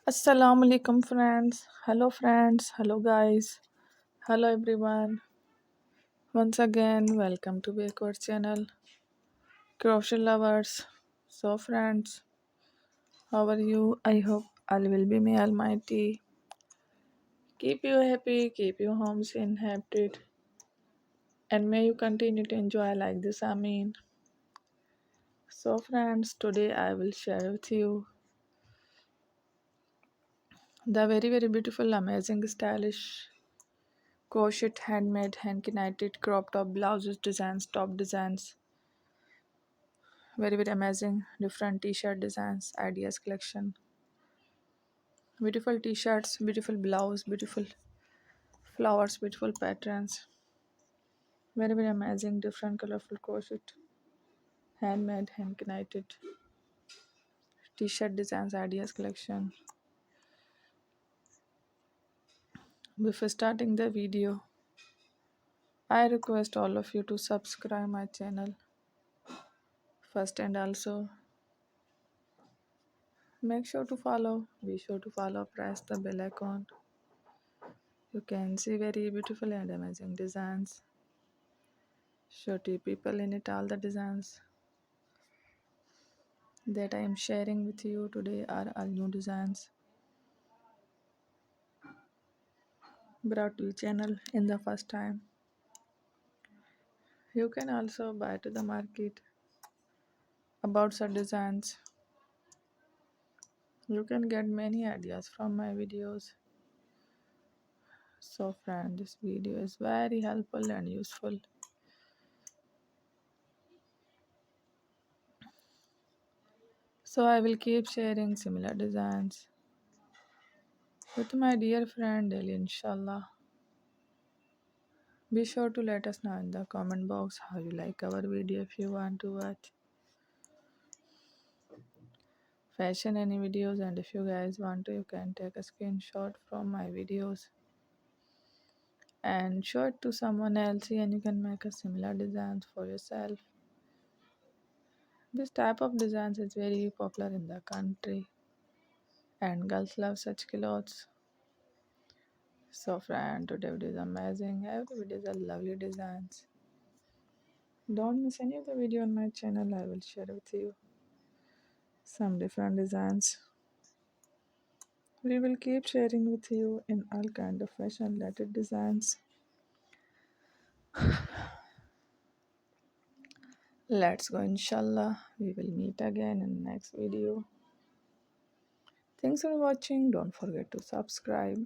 Assalamu alaikum friends. Hello friends. Hello guys. Hello everyone. Once again, welcome to Bakeout channel. Crochet lovers. So friends, how are you? I hope all will be may almighty. Keep you happy, keep you homes inhabited, and may you continue to enjoy like this. I mean. So friends, today I will share with you the very beautiful, amazing, stylish crochet handmade hand knitted crop top blouses designs, top designs, very amazing different t-shirt designs ideas collection, beautiful t-shirts, beautiful blouse, beautiful flowers, beautiful patterns, very amazing different colorful crochet handmade hand knitted t-shirt designs ideas collection. Before starting the video, I request all of you to subscribe my channel first, and also make sure to follow, be sure to follow, press the bell icon. You can see very beautiful and amazing designs. Show to people in it all the designs that I am sharing with you today are all new designs brought to the channel in the first time. You can also buy to the market about such designs. You can get many ideas from my videos. So friend, this video is very helpful and useful. So I will keep sharing similar designs with my dear friend daily, inshallah. Be sure to let us know in the comment box how you like our video. If you want to watch fashion any videos, and if you guys want to, you can take a screenshot from my videos and show it to someone else, and you can make a similar designs for yourself. This type of designs is very popular in the country and girls love such clothes. So friend, today video is amazing. Every video is a lovely designs. Don't miss any of the video on my channel. I will share with you some different designs. We will keep sharing with you in all kind of fashion related designs. Let's go, inshallah. We will meet again in the next video. Thanks for watching. Don't forget to subscribe.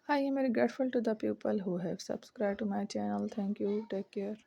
I am very grateful to the people who have subscribed to my channel. Thank you. Take care.